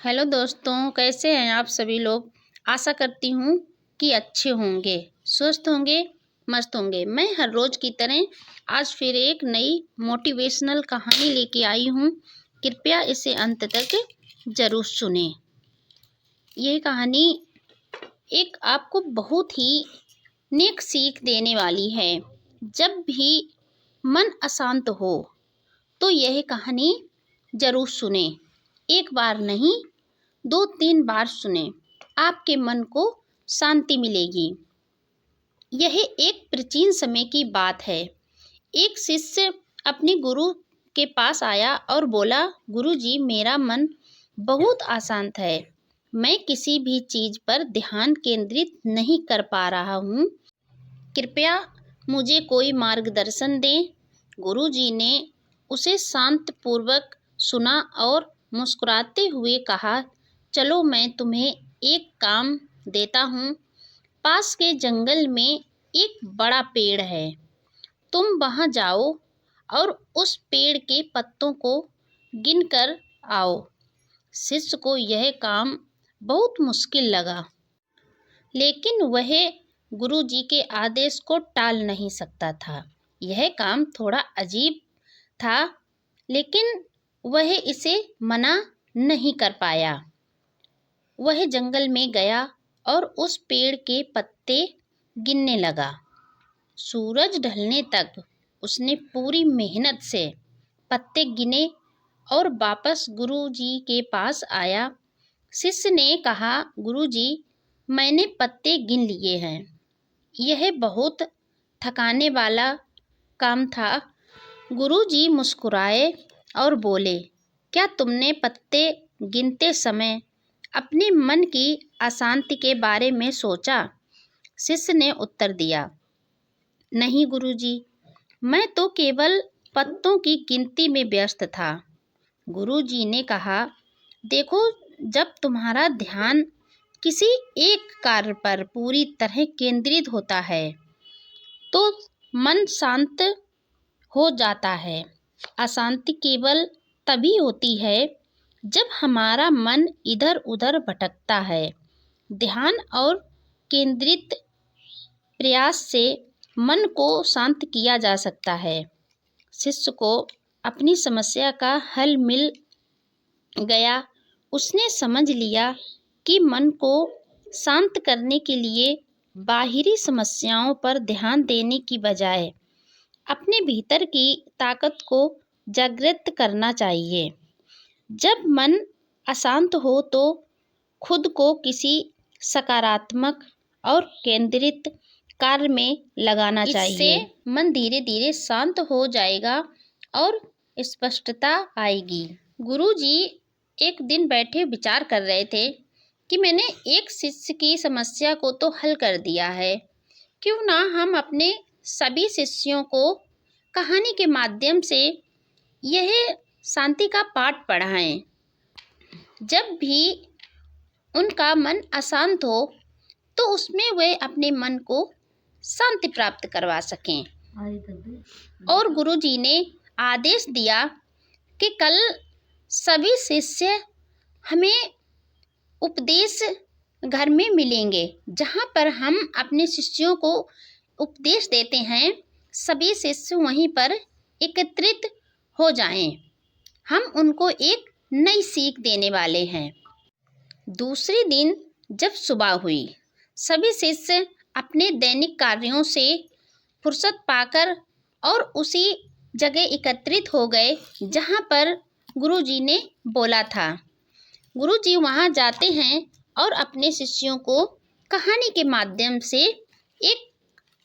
Hello दोस्तों, कैसे हैं आप सभी लोग। आशा करती हूँ कि अच्छे होंगे, स्वस्थ होंगे, मस्त होंगे। मैं हर रोज़ की तरह आज फिर एक नई मोटिवेशनल कहानी लेके आई हूँ। कृपया इसे अंत तक ज़रूर सुनें। ये कहानी एक आपको बहुत ही नेक सीख देने वाली है। जब भी मन अशांत हो तो यह कहानी ज़रूर सुनें। एक बार नहीं, 2-3 बार सुने, आपके मन को शांति मिलेगी। यह एक प्राचीन समय की बात है। एक शिष्य अपने गुरु के पास आया और बोला, गुरुजी, मेरा मन बहुत अशांत है। मैं किसी भी चीज़ पर ध्यान केंद्रित नहीं कर पा रहा हूँ। कृपया मुझे कोई मार्गदर्शन दें। गुरुजी ने उसे शांतपूर्वक सुना और मुस्कुराते हुए कहा, चलो मैं तुम्हें एक काम देता हूँ। पास के जंगल में एक बड़ा पेड़ है। तुम वहाँ जाओ और उस पेड़ के पत्तों को गिनकर आओ। शिष्य को यह काम बहुत मुश्किल लगा, लेकिन वह गुरुजी के आदेश को टाल नहीं सकता था। यह काम थोड़ा अजीब था, लेकिन वह इसे मना नहीं कर पाया। वह जंगल में गया और उस पेड़ के पत्ते गिनने लगा। सूरज ढलने तक उसने पूरी मेहनत से पत्ते गिने और वापस गुरुजी के पास आया। शिष्य ने कहा, गुरुजी, मैंने पत्ते गिन लिए हैं। यह बहुत थकाने वाला काम था। गुरुजी मुस्कुराए और बोले, क्या तुमने पत्ते गिनते समय अपने मन की अशांति के बारे में सोचा? शिष्य ने उत्तर दिया, नहीं गुरुजी, मैं तो केवल पत्तों की गिनती में व्यस्त था। गुरुजी ने कहा, देखो, जब तुम्हारा ध्यान किसी एक कार्य पर पूरी तरह केंद्रित होता है तो मन शांत हो जाता है। अशांति केवल तभी होती है जब हमारा मन इधर उधर भटकता है। ध्यान और केंद्रित प्रयास से मन को शांत किया जा सकता है। शिष्य को अपनी समस्या का हल मिल गया। उसने समझ लिया कि मन को शांत करने के लिए बाहरी समस्याओं पर ध्यान देने की बजाय अपने भीतर की ताकत को जागृत करना चाहिए। जब मन अशांत हो तो खुद को किसी सकारात्मक और केंद्रित कार्य में लगाना चाहिए। इससे मन धीरे धीरे शांत हो जाएगा और स्पष्टता आएगी। गुरुजी एक दिन बैठे विचार कर रहे थे कि मैंने एक शिष्य की समस्या को तो हल कर दिया है, क्यों ना हम अपने सभी शिष्यों को कहानी के माध्यम से यह शांति का पाठ पढ़ाएं। जब भी उनका मन अशांत हो तो उसमें वे अपने मन को शांति प्राप्त करवा सकें। और गुरुजी ने आदेश दिया कि कल सभी शिष्य हमें उपदेश घर में मिलेंगे, जहाँ पर हम अपने शिष्यों को उपदेश देते हैं। सभी शिष्य वहीं पर एकत्रित हो जाएं। हम उनको एक नई सीख देने वाले हैं। दूसरे दिन जब सुबह हुई, सभी शिष्य अपने दैनिक कार्यों से फुर्सत पाकर और उसी जगह एकत्रित हो गए जहाँ पर गुरुजी ने बोला था। गुरुजी वहाँ जाते हैं और अपने शिष्यों को कहानी के माध्यम से एक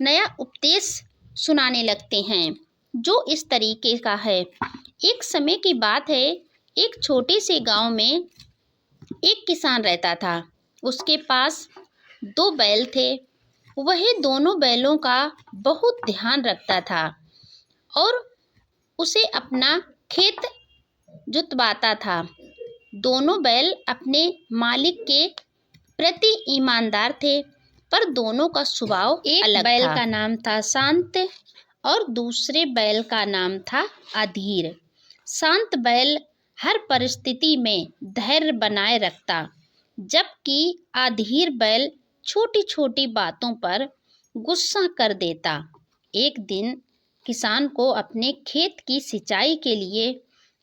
नया उपदेश सुनाने लगते हैं, जो इस तरीके का है। एक समय की बात है, एक छोटे से गांव में एक किसान रहता था। उसके पास 2 बैल थे। वह दोनों बैलों का बहुत ध्यान रखता था और उसे अपना खेत जुतवाता था। दोनों बैल अपने मालिक के प्रति ईमानदार थे, पर दोनों का स्वभाव एक अलग था। बैल का नाम था शांत और दूसरे बैल का नाम था अधीर। शांत बैल हर परिस्थिति में धैर्य बनाए रखता, जबकि अधीर बैल छोटी छोटी बातों पर गुस्सा कर देता। एक दिन किसान को अपने खेत की सिंचाई के लिए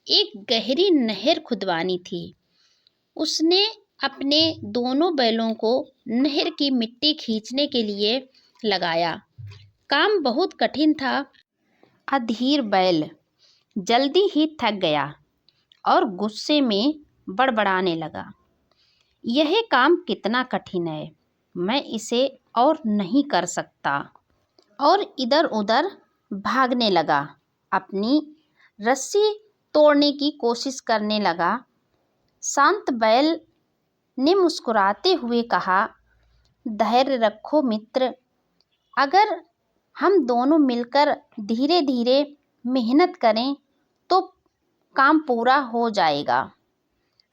एक गहरी नहर खुदवानी थी। उसने अपने दोनों बैलों को नहर की मिट्टी खींचने के लिए लगाया। काम बहुत कठिन था। अधीर बैल जल्दी ही थक गया और गुस्से में बड़बड़ाने लगा, यह काम कितना कठिन है, मैं इसे और नहीं कर सकता। और इधर उधर भागने लगा, अपनी रस्सी तोड़ने की कोशिश करने लगा। शांत बैल ने मुस्कुराते हुए कहा, धैर्य रखो मित्र, अगर हम दोनों मिलकर धीरे धीरे मेहनत करें तो काम पूरा हो जाएगा।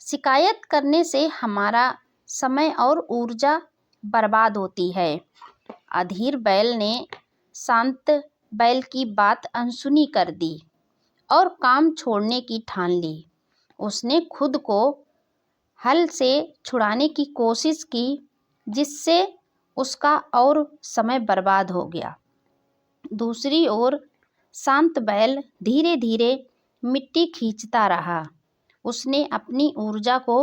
शिकायत करने से हमारा समय और ऊर्जा बर्बाद होती है। अधीर बैल ने शांत बैल की बात अनसुनी कर दी और काम छोड़ने की ठान ली। उसने खुद को हल से छुड़ाने की कोशिश की, जिससे उसका और समय बर्बाद हो गया। दूसरी ओर शांत बैल धीरे धीरे मिट्टी खींचता रहा। उसने अपनी ऊर्जा को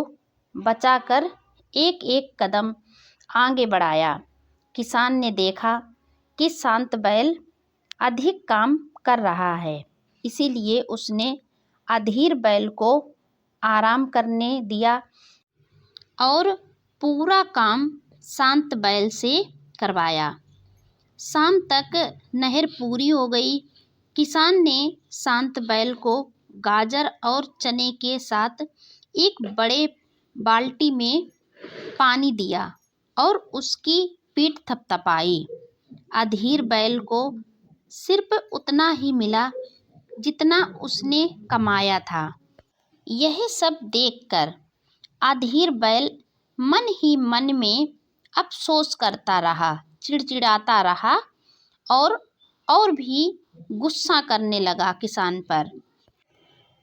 बचाकर एक एक कदम आगे बढ़ाया। किसान ने देखा कि शांत बैल अधिक काम कर रहा है, इसीलिए उसने अधीर बैल को आराम करने दिया और पूरा काम शांत बैल से करवाया। शाम तक नहर पूरी हो गई। किसान ने शांत बैल को गाजर और चने के साथ एक बड़े बाल्टी में पानी दिया और उसकी पीठ थपथपाई। अधीर बैल को सिर्फ उतना ही मिला जितना उसने कमाया था। यह सब देखकर अधीर बैल मन ही मन में अफसोस करता रहा, चिड़चिड़ाता रहा और भी गुस्सा करने लगा किसान पर।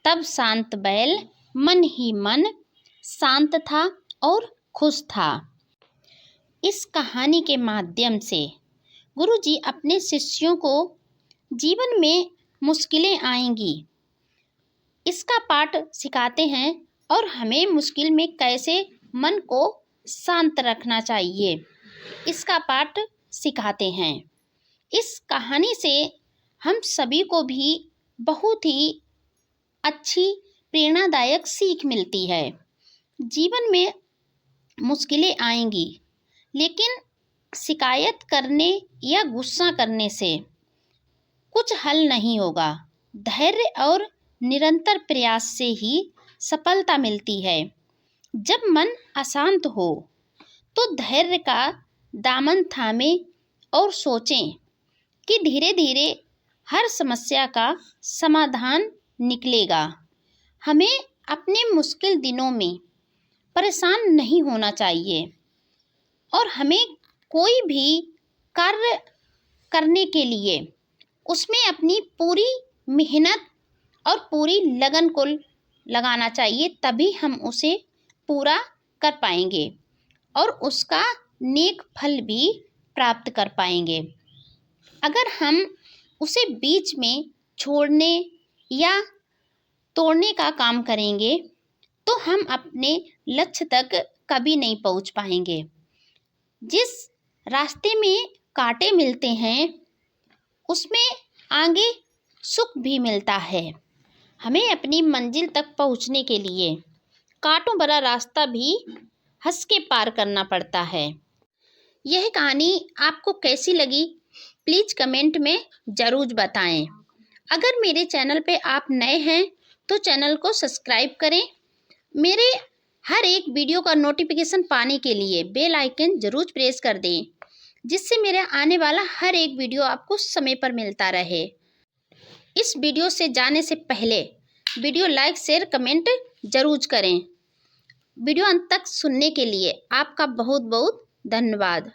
तब शांत बैल मन ही मन शांत था और खुश था। इस कहानी के माध्यम से गुरुजी अपने शिष्यों को जीवन में मुश्किलें आएंगी, इसका पाठ सिखाते हैं और हमें मुश्किल में कैसे मन को शांत रखना चाहिए, इसका पाठ सिखाते हैं। इस कहानी से हम सभी को भी बहुत ही अच्छी प्रेरणादायक सीख मिलती है। जीवन में मुश्किलें आएंगी, लेकिन शिकायत करने या गुस्सा करने से कुछ हल नहीं होगा। धैर्य और निरंतर प्रयास से ही सफलता मिलती है। जब मन अशांत हो तो धैर्य का दामन थामें और सोचें कि धीरे धीरे हर समस्या का समाधान निकलेगा। हमें अपने मुश्किल दिनों में परेशान नहीं होना चाहिए और हमें कोई भी कार्य करने के लिए उसमें अपनी पूरी मेहनत और पूरी लगन को लगाना चाहिए, तभी हम उसे पूरा कर पाएंगे और उसका नेक फल भी प्राप्त कर पाएंगे। अगर हम उसे बीच में छोड़ने या तोड़ने का काम करेंगे तो हम अपने लक्ष्य तक कभी नहीं पहुंच पाएंगे। जिस रास्ते में कांटे मिलते हैं उसमें आगे सुख भी मिलता है। हमें अपनी मंजिल तक पहुंचने के लिए कांटों भरा रास्ता भी हंस के पार करना पड़ता है। यह कहानी आपको कैसी लगी प्लीज़ कमेंट में ज़रूर बताएं। अगर मेरे चैनल पे आप नए हैं तो चैनल को सब्सक्राइब करें। मेरे हर एक वीडियो का नोटिफिकेशन पाने के लिए बेल आइकन ज़रूर प्रेस कर दें, जिससे मेरा आने वाला हर एक वीडियो आपको समय पर मिलता रहे। इस वीडियो से जाने से पहले वीडियो लाइक शेयर कमेंट ज़रूर करें। वीडियो अंत तक सुनने के लिए आपका बहुत बहुत धन्यवाद।